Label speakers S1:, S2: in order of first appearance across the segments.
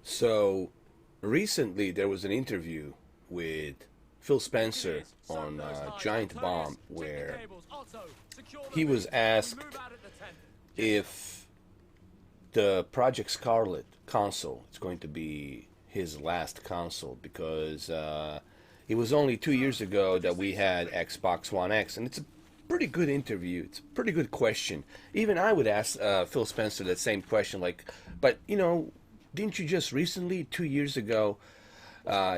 S1: So recently there was an interview with Phil Spencer on Giant Bomb where he was asked if the Project Scarlett console is going to be his last console because it was only 2 years ago that we had Xbox One X, and it's a pretty good interview. It's a pretty good question. Even I would ask Phil Spencer that same question, like, but didn't you just recently, 2 years ago,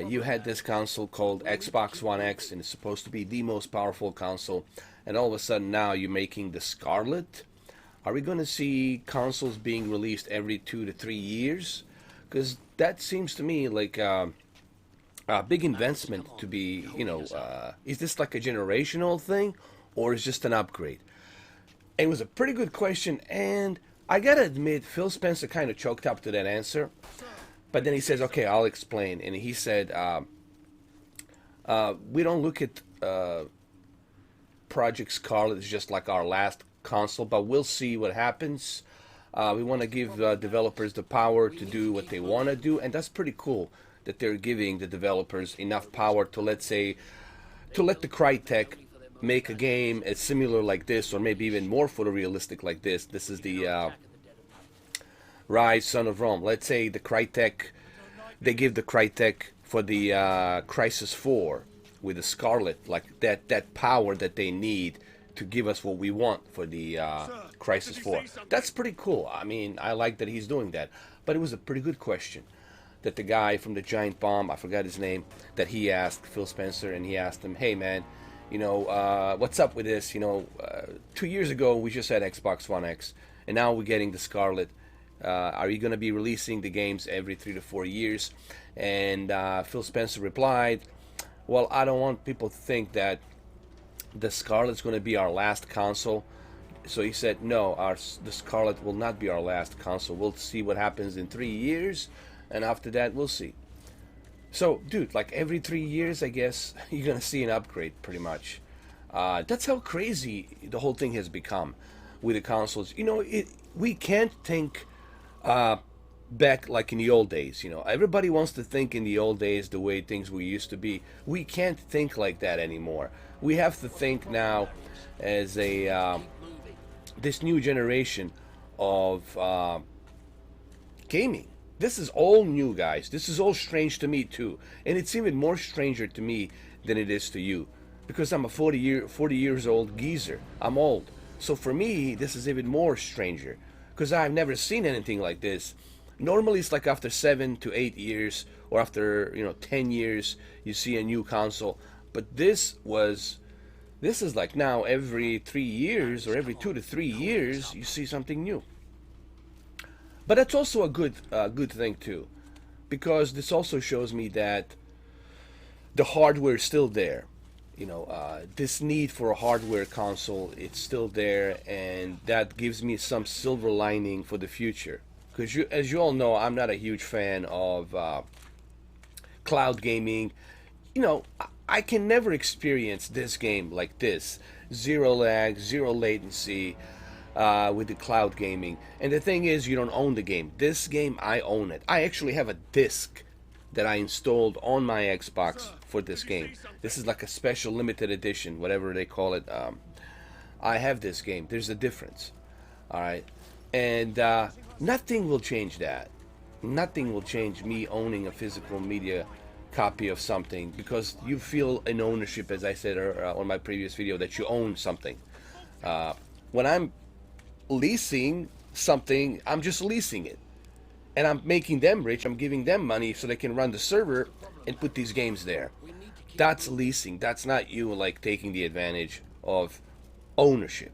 S1: you had this console called Xbox One X, and it's supposed to be the most powerful console, and all of a sudden now you're making the Scarlett? Are we going to see consoles being released every 2 to 3 years? Because that seems to me like a big investment to be, is this like a generational thing or is just an upgrade? It was a pretty good question, and I gotta admit, Phil Spencer kind of choked up to that answer. But then he says, okay, I'll explain. And he said, we don't look at Project Scarlet as just like our last console, but we'll see what happens. We want to give developers the power to do what they want to do, and that's pretty cool that they're giving the developers enough power to, let's say, to let the Crytek make a game as similar like this, or maybe even more photorealistic like this. This is the Rise, Son of Rome. Let's say the Crytek, they give the Crytek for the Crisis 4 with the Scarlet, like that power that they need to give us what we want for the Crisis 4. That's pretty cool. I mean, I like that he's doing that. But it was a pretty good question that the guy from the Giant Bomb, I forgot his name, that he asked Phil Spencer, and he asked him, hey man, what's up with this? 2 years ago we just had Xbox One X, and now we're getting the Scarlet. Are you going to be releasing the games every 3 to 4 years? And Phil Spencer replied, well, I don't want people to think that the Scarlet's going to be our last console. So he said, no, the Scarlet will not be our last console. We'll see what happens in 3 years, and after that we'll see. So, dude, like every 3 years, I guess, you're going to see an upgrade, pretty much. That's how crazy the whole thing has become with the consoles. We can't think back like in the old days. Everybody wants to think in the old days the way things we used to be. We can't think like that anymore. We have to think now as this new generation of gaming. This is all new, guys. This is all strange to me too, and it's even more stranger to me than it is to you, because I'm a 40 years old geezer. I'm old, so for me this is even more stranger, because I've never seen anything like this. Normally it's like after 7 to 8 years, or after 10 years, you see a new console. But this is like now every 3 years or every 2 to 3 years you see something new. But that's also a good thing too, because this also shows me that the hardware is still there. This need for a hardware console, it's still there, and that gives me some silver lining for the future. Because as you all know, I'm not a huge fan of cloud gaming. I can never experience this game like this. Zero lag, zero latency with the cloud gaming. And the thing is, you don't own the game. This game, I own it. I actually have a disc that I installed on my Xbox for this game. This is like a special limited edition, whatever they call it. I have this game. There's a difference. Alright? And nothing will change that. Nothing will change me owning a physical media copy of something, because you feel an ownership, as I said on my previous video, that you own something. When I'm leasing something, I'm just leasing it, and I'm making them rich. I'm giving them money so they can run the server and put these games there. That's leasing. That's not you like taking the advantage of ownership.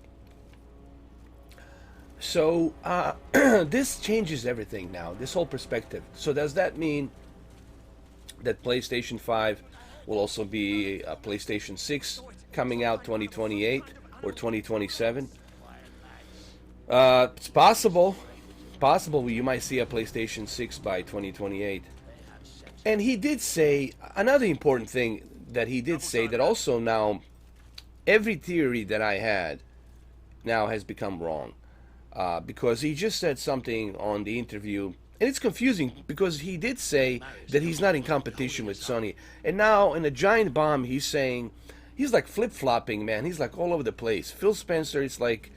S1: So this changes everything now, this whole perspective. So does that mean that PlayStation 5 will also be a PlayStation 6 coming out 2028 or 2027? It's possible. Possible you might see a PlayStation 6 by 2028. And he did say another important thing, that he did say that also now every theory that I had now has become wrong. Because he just said something on the interview And it's confusing because he did say that he's not in competition with Sony. And now in a giant bomb, he's saying, he's like flip-flopping, man. He's like all over the place. Phil Spencer, it's like,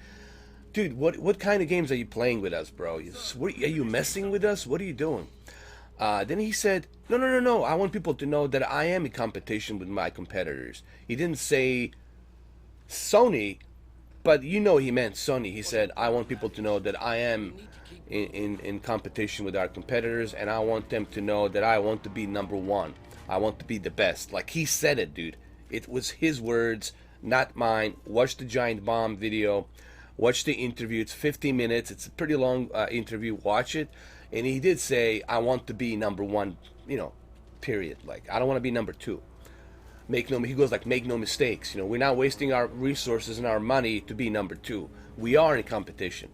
S1: dude, what kind of games are you playing with us, bro? Are you messing with us? What are you doing? Then he said, no, no, no, no. I want people to know that I am in competition with my competitors. He didn't say Sony, but you know he meant Sony. He said, I want people to know that I am in competition with our competitors, and I want them to know that I want to be number one. I want to be the best. Like he said it, dude. It was his words, not mine. Watch the Giant Bomb video. Watch the interview. It's 50 minutes. It's a pretty long interview. Watch it. And he did say, I want to be number one, period. Like, I don't want to be number two. He goes like, make no mistakes. We're not wasting our resources and our money to be number two. We are in competition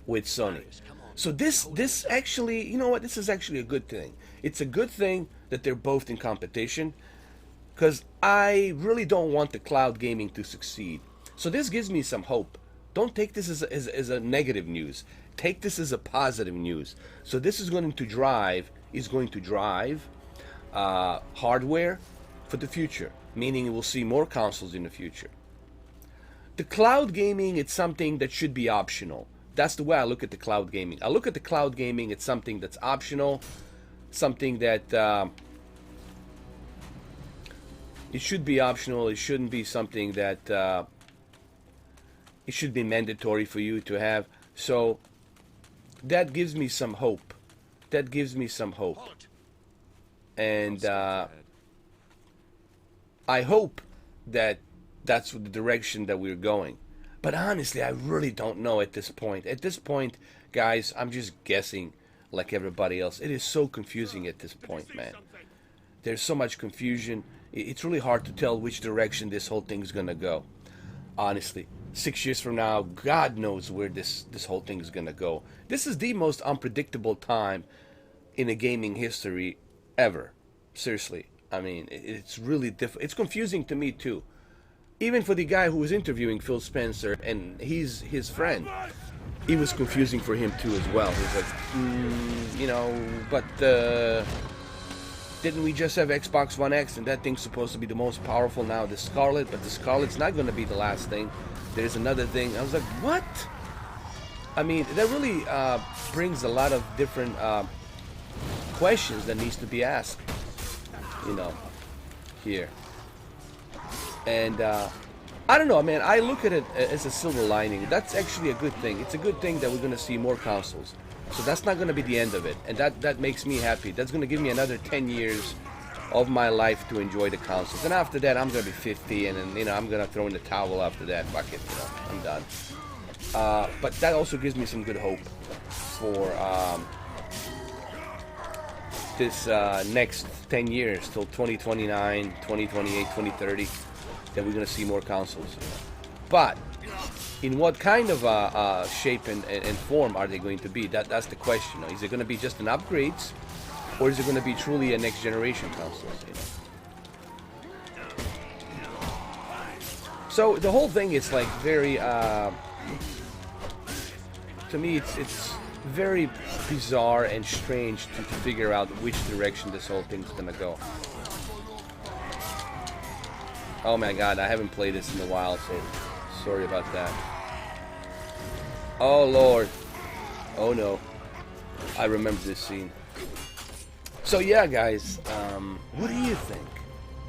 S1: with Sony. So this actually, you know what? This is actually a good thing. It's a good thing that they're both in competition, because I really don't want the cloud gaming to succeed. So this gives me some hope. Don't take this as a negative news. Take this as a positive news. So this is going to drive hardware for the future, meaning we'll see more consoles in the future. The cloud gaming, it's something that should be optional. That's the way I look at the cloud gaming. I look at the cloud gaming, it's something that's optional, something that it should be optional. It shouldn't be something that it should be mandatory for you to have. So that gives me some hope. That gives me some hope. And I hope that that's the direction that we're going. But honestly, I really don't know at this point. At this point, guys, I'm just guessing like everybody else. It is so confusing at this point, man. There's so much confusion. It's really hard to tell which direction this whole thing is going to go. Honestly, 6 years from now, God knows where this whole thing is going to go. This is the most unpredictable time in a gaming history ever. Seriously. I mean, it's really difficult. It's confusing to me, too. Even for the guy who was interviewing Phil Spencer, and he's his friend, it was confusing for him, too, as well. He's like, but didn't we just have Xbox One X, and that thing's supposed to be the most powerful now, the Scarlett, but the Scarlett's not going to be the last thing. There's another thing. I was like, what? I mean, that really brings a lot of different questions that needs to be asked, here. And I don't know, man. I look at it as a silver lining. That's actually a good thing. It's a good thing that we're going to see more consoles. So that's not going to be the end of it. And that makes me happy. That's going to give me another 10 years of my life to enjoy the consoles. And after that, I'm going to be 50, and then, I'm going to throw in the towel after that. Fuck it, I'm done. But that also gives me some good hope for this next 10 years, till 2029, 2028, 2030, that we're going to see more consoles. But in what kind of shape and form are they going to be? That's the question. Is it going to be just an upgrades, or is it going to be truly a next generation console? So the whole thing is like very, to me, it's very bizarre and strange to figure out which direction this whole thing's going to go. Oh my God, I haven't played this in a while, so sorry about that. Oh Lord. Oh no. I remember this scene. So yeah, guys, what do you think?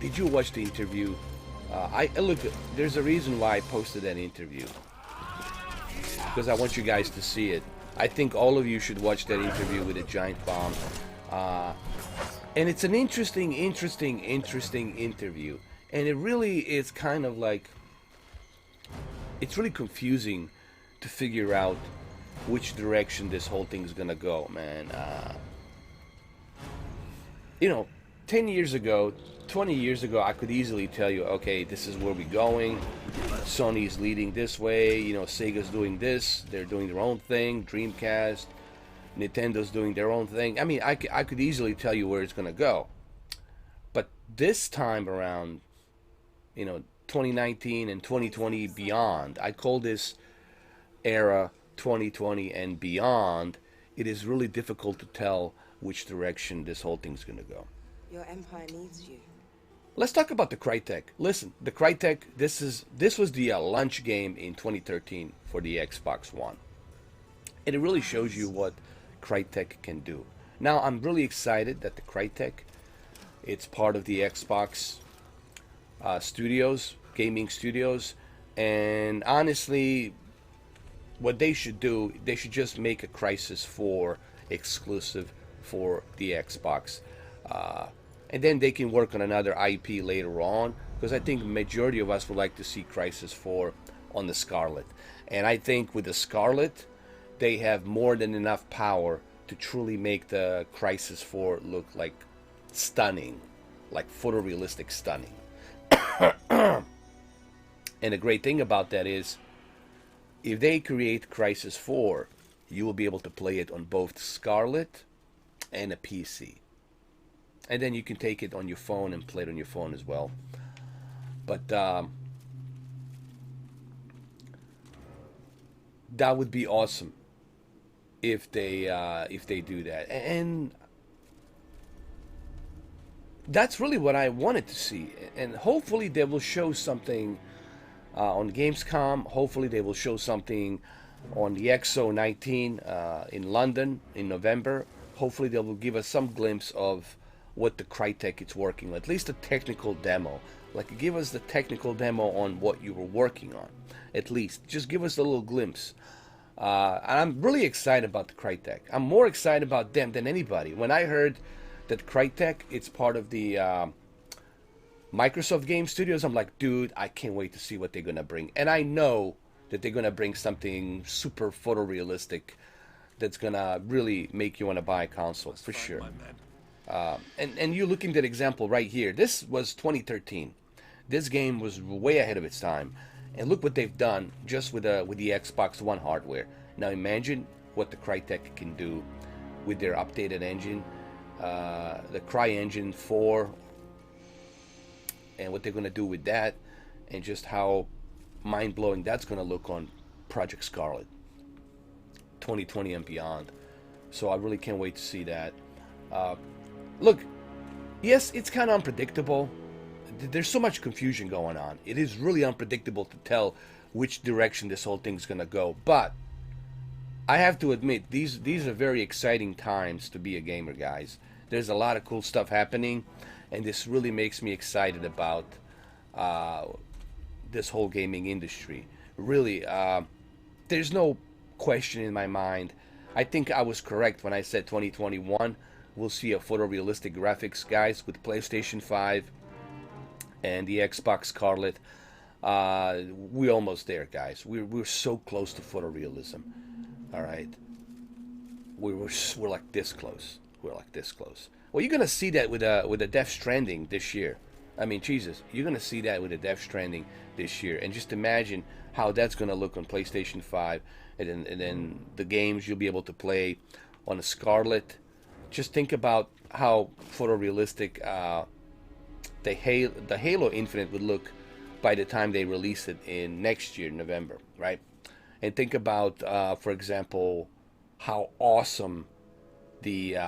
S1: Did you watch the interview? Look, there's a reason why I posted that interview, because I want you guys to see it. I think all of you should watch that interview with a Giant Bomb. And it's an interesting interview. And it really is kind of like, it's really confusing to figure out which direction this whole thing is gonna go, man. 10 years ago, 20 years ago, I could easily tell you, okay, this is where we're going. Sony's leading this way, Sega's doing this, they're doing their own thing, Dreamcast, Nintendo's doing their own thing. I mean, I could easily tell you where it's gonna go. But this time around, 2019 and 2020 beyond, I call this era 2020 and beyond, it is really difficult to tell which direction this whole thing's gonna go.
S2: Your empire needs you.
S1: Let's talk about the Crytek. Listen, the Crytek. This was the launch game in 2013 for the Xbox One, and it really shows you what Crytek can do. Now I'm really excited that the Crytek, it's part of the Xbox studios, gaming studios, and honestly, what they should do, they should just make a Crisis 4 exclusive for the Xbox. And then they can work on another IP later on, because I think majority of us would like to see Crisis 4 on the Scarlett. And I think with the Scarlett, they have more than enough power to truly make the Crisis 4 look like stunning, like photorealistic stunning. And the great thing about that is, if they create Crisis 4, you will be able to play it on both Scarlett and a PC. And then you can take it on your phone and play it on your phone as well. But that would be awesome if they do that. And that's really what I wanted to see. And hopefully they will show something on Gamescom. Hopefully they will show something on the XO19 in London in November. Hopefully they will give us some glimpse of what the Crytek is working on, at least a technical demo. Like, give us the technical demo on what you were working on, at least. Just give us a little glimpse. And I'm really excited about the Crytek. I'm more excited about them than anybody. When I heard that Crytek, it's part of the Microsoft Game Studios, I'm like, dude, I can't wait to see what they're going to bring. And I know that they're going to bring something super photorealistic that's going to really make you want to buy a console, for sure. And you look at that example right here. This was 2013. This game was way ahead of its time. And look what they've done just with the Xbox One hardware. Now imagine what the Crytek can do with their updated engine, the CryEngine 4, and what they're going to do with that, and just how mind-blowing that's going to look on Project Scarlett 2020 and beyond. So I really can't wait to see that. Look, yes, it's kind of unpredictable. There's so much confusion going on. It is really unpredictable to tell which direction this whole thing's going to go. But I have to admit, these are very exciting times to be a gamer, guys. There's a lot of cool stuff happening, and this really makes me excited about this whole gaming industry. Really, there's no question in my mind. I think I was correct when I said 2021 we'll see a photorealistic graphics, guys, with PlayStation 5 and the Xbox Scarlett. We're almost there, guys. We're so close to photorealism. All right, we're like this close. We're like this close. Well, you're gonna see that with a Death Stranding this year. I mean, Jesus, you're gonna see that with a Death Stranding this year, and just imagine how that's gonna look on PlayStation 5, and then the games you'll be able to play on a Scarlett. Just think about how photorealistic the Halo Infinite would look by the time they release it in next year, November, right? And think about, for example, how awesome the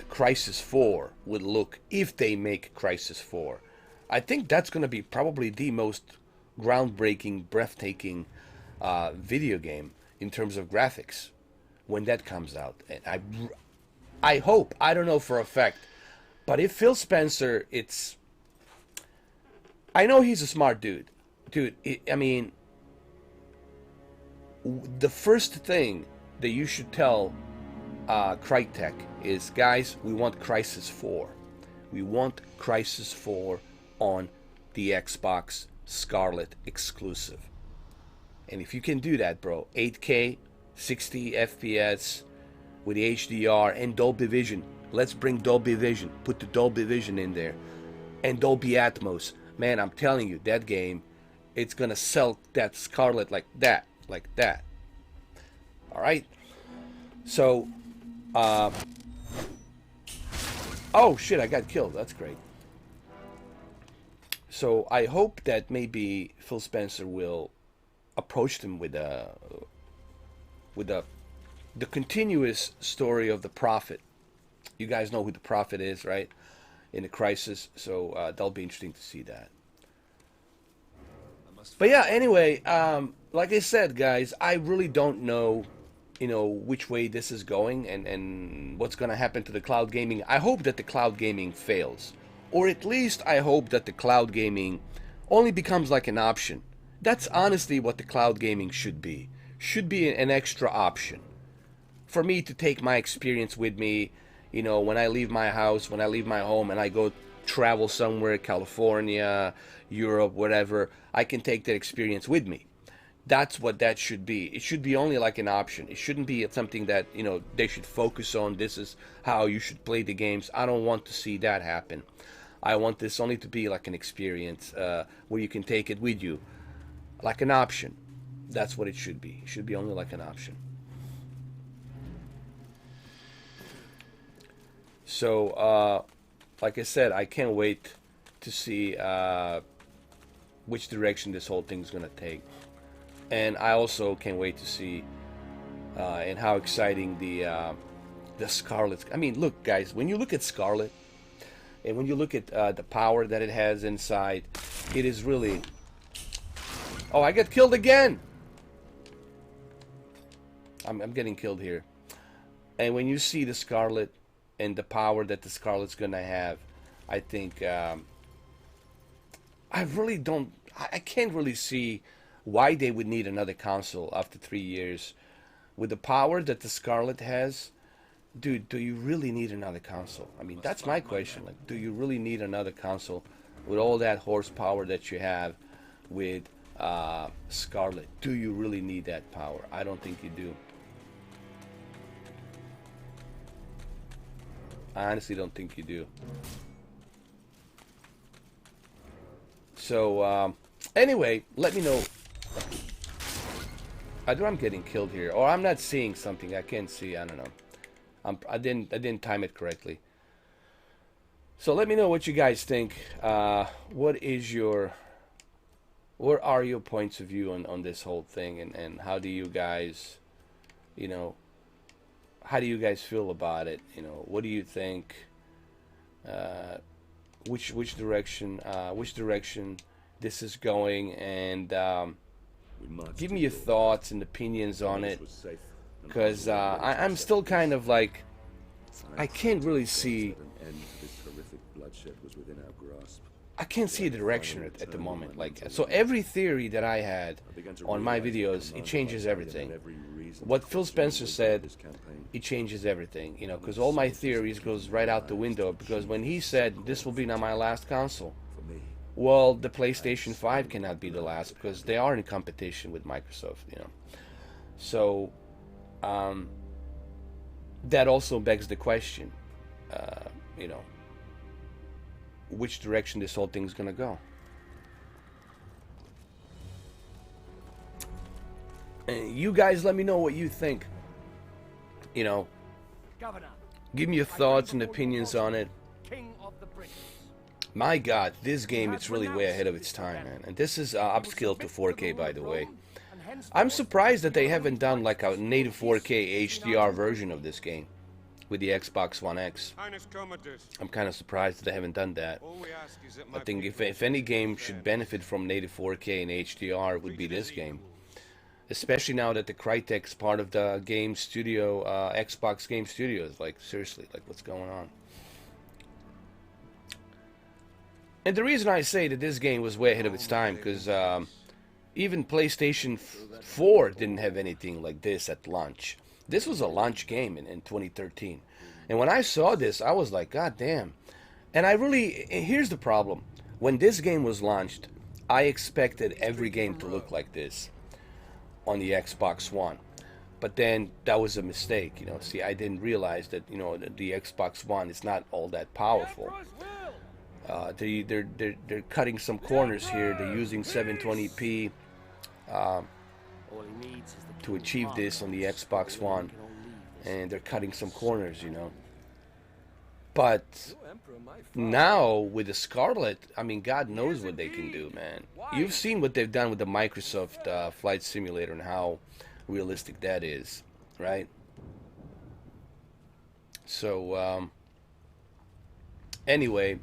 S1: Crisis 4 would look if they make Crisis 4. I think that's going to be probably the most groundbreaking, breathtaking video game in terms of graphics when that comes out. And I hope, I don't know for a fact, but if Phil Spencer, I know he's a smart dude. Dude, I mean, the first thing that you should tell Crytek is, guys, we want Crisis 4. We want Crisis 4 on the Xbox Scarlett exclusive. And if you can do that, bro, 8K, 60 FPS with HDR and Dolby Vision. Let's bring Dolby Vision. Put the Dolby Vision in there. And Dolby Atmos. Man, I'm telling you, that game, it's going to sell that Scarlett like that. Like that. Alright? So, oh shit, I got killed. That's great. So I hope that maybe Phil Spencer will approach them with a the continuous story of the prophet. You guys know who the prophet is, right? In the crisis, so that'll be interesting to see that. But yeah, anyway, like I said, guys, I really don't know, which way this is going and what's going to happen to the cloud gaming. I hope that the cloud gaming fails, or at least I hope that the cloud gaming only becomes like an option. That's honestly what the cloud gaming should be. Should be an extra option for me to take my experience with me, when I leave my house, when I leave my home and I go travel somewhere, California, Europe, whatever, I can take that experience with me. That's what that should be. It should be only like an option. It shouldn't be something that, they should focus on. This is how you should play the games. I don't want to see that happen. I want this only to be like an experience where you can take it with you. Like an option. That's what it should be. It should be only like an option. So, like I said, I can't wait to see which direction this whole thing's going to take. And I also can't wait to see and how exciting the Scarlett. I mean, look, guys, when you look at Scarlett and when you look at the power that it has inside, it is really... Oh, I got killed again! I'm getting killed here. And when you see the Scarlett and the power that the Scarlett's gonna have, I think I really don't. I can't really see why they would need another console after 3 years. With the power that the Scarlett has, dude, do you really need another console? I mean, that's my question. Like, do you really need another console with all that horsepower that you have with Scarlett? Do you really need that power? I don't think you do. I honestly don't think you do. So, anyway, let me know. I'm getting killed here, or I'm not seeing something. I can't see. I don't know. I didn't time it correctly. So let me know what you guys think. What are your points of view on this whole thing, and how do you guys, how do you guys feel about it? What do you think? Which direction this is going, and give me your thoughts and opinions on it, because I'm still kind of like, I can't really see. I can't see a direction at the moment. Like, so every theory that I had on my videos, it changes everything. What Phil Spencer said, it changes everything, because all my theories goes right out the window, because when he said this will be now my last console, well, the PlayStation 5 cannot be the last, because they are in competition with Microsoft, So, that also begs the question, which direction this whole thing's gonna go. And you guys let me know what you think. Give me your thoughts and opinions on it. My God, this game, it's really way ahead of its time, man. And this is upscaled to 4K, by the way. I'm surprised that they haven't done like a native 4K HDR version of this game with the Xbox One X. I'm kind of surprised that they haven't done that. I think if any game should benefit from native 4K and HDR, it would be this game. Especially now that the Crytek's part of the game studio, Xbox Game Studios. Like, seriously, like, what's going on? And the reason I say that this game was way ahead of its time, because even PlayStation 4 didn't have anything like this at launch. This was a launch game in 2013. And when I saw this, I was like, God damn. And here's the problem. When this game was launched, I expected every game to look like this on the Xbox One. But then that was a mistake, See, I didn't realize that, the Xbox One is not all that powerful. They're cutting some corners here. They're using 720p to achieve this on the Xbox One, and they're cutting some corners, But now with the Scarlett, I mean, God knows what they can do, man. You've seen what they've done with the Microsoft Flight Simulator and how realistic that is, right? So anyway,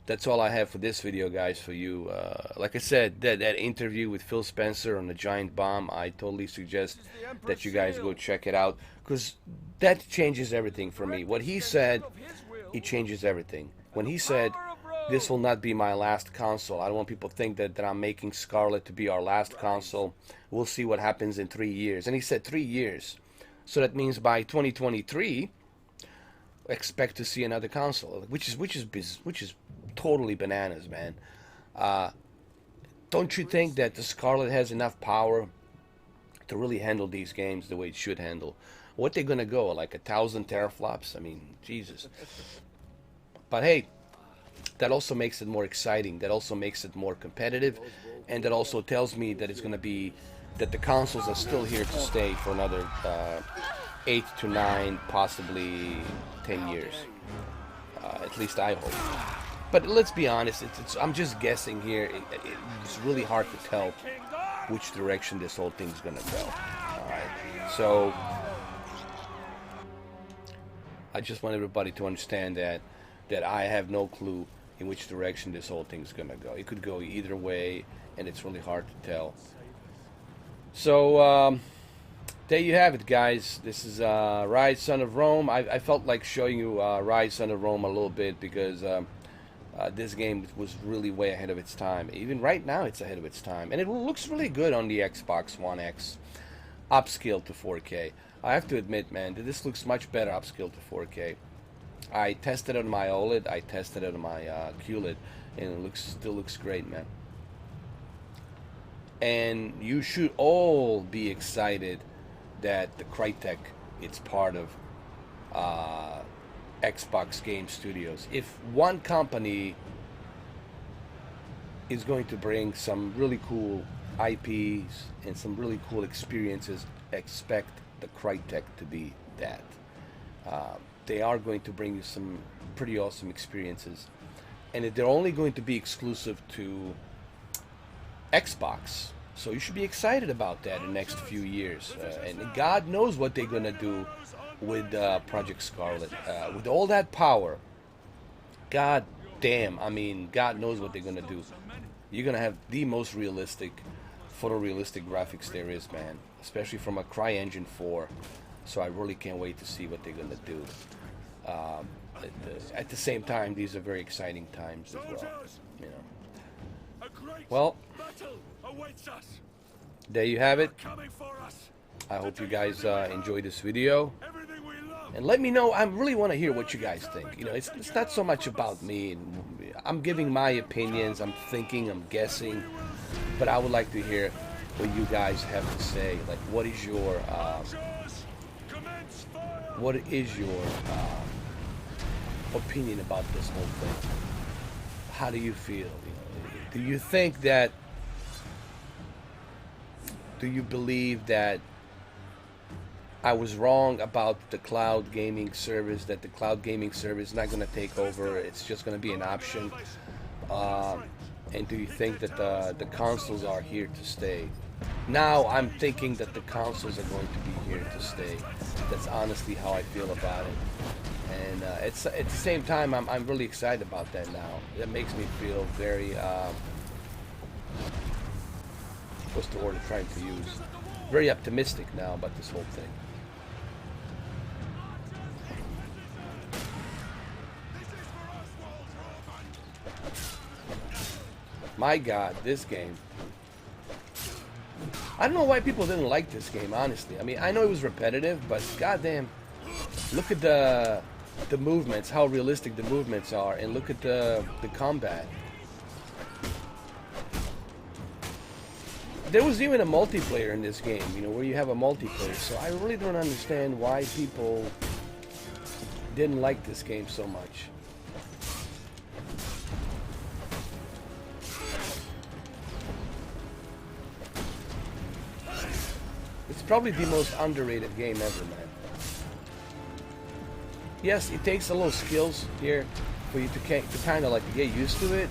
S1: that's all I have for this video, guys. For you, like I said, that interview with Phil Spencer on the giant bomb, I totally suggest that you guys go check it out, because that changes everything for me. What he said, it changes everything. When he said, this will not be my last console, I don't want people to think that I'm making Scarlett to be our last console. We'll see what happens in 3 years. And he said 3 years. So that means by 2023, expect to see another console, which is totally bananas, man. Don't you think that the Scarlett has enough power to really handle these games the way it should handle? What they're gonna go, like 1,000 teraflops? I mean, Jesus. But hey, that also makes it more exciting. That also makes it more competitive, and that also tells me that it's gonna be that the consoles are still here to stay for another 8 to 9, possibly 10 years. At least I hope. But let's be honest, I'm just guessing here. It's really hard to tell which direction this whole thing's gonna go. Alright, so I just want everybody to understand that I have no clue in which direction this whole thing's gonna go. It could go either way, and it's really hard to tell. So there you have it, guys. This is Rise Son of Rome. I felt like showing you Rise Son of Rome a little bit, because this game was really way ahead of its time. Even right now, it's ahead of its time. And it looks really good on the Xbox One X, upscaled to 4K. I have to admit, man, that this looks much better upscaled to 4K. I tested it on my OLED, I tested it on my QLED, and it still looks great, man. And you should all be excited that the Crytek, it's part of Xbox Game Studios. If one company is going to bring some really cool IPs and some really cool experiences, expect the Crytek to be that. They are going to bring you some pretty awesome experiences, and they're only going to be exclusive to Xbox. So you should be excited about that in the next few years. And God knows what they're going to do with Project Scarlett. With all that power, God damn, I mean, God knows what they're going to do. You're going to have the most realistic, photorealistic graphics there is, man. Especially from a CryEngine 4. So I really can't wait to see what they're going to do. At the same time, these are very exciting times as well. You know. Well, there you have it. I hope you guys enjoyed this video. And let me know. I really want to hear what you guys think. You know, it's not so much about me. I'm giving my opinions. I'm thinking. I'm guessing. But I would like to hear what you guys have to say. Like, what is your opinion about this whole thing? How do you feel? You know, do you think that? Do you believe that I was wrong about the cloud gaming service, that the cloud gaming service is not going to take over, it's just going to be an option? And do you think that the consoles are here to stay? Now I'm thinking that the consoles are going to be here to stay. That's honestly how I feel about it. And it's at the same time, I'm really excited about that now. That makes me feel very, what's the word I'm trying to use? Very optimistic now about this whole thing. My God, this game. I don't know why people didn't like this game, honestly. I mean, I know it was repetitive, but goddamn, look at the movements, how realistic the movements are, and look at the combat. There was even a multiplayer in this game, you know, where you have a multiplayer. So I really don't understand why people didn't like this game so much. It's probably the most underrated game ever, man. Yes, it takes a little skills here for you to kind of like get used to it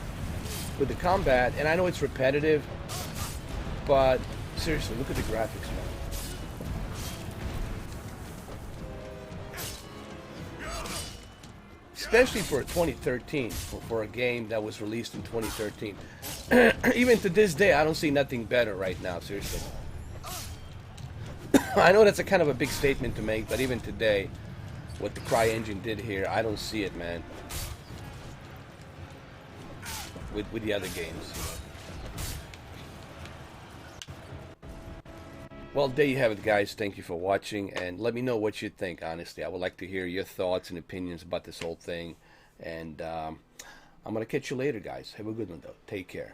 S1: with the combat. And I know it's repetitive, but seriously, look at the graphics, man. especially for 2013, for a game that was released in 2013. Even to this day, I don't see nothing better right now, seriously. I know that's a kind of a big statement to make, but even today, what the CryEngine did here, I don't see it, man, with the other games. Well, there you have it, guys. Thank you for watching, and let me know what you think, honestly. I would like to hear your thoughts and opinions about this whole thing, and I'm going to catch you later, guys. Have a good one, though. Take care.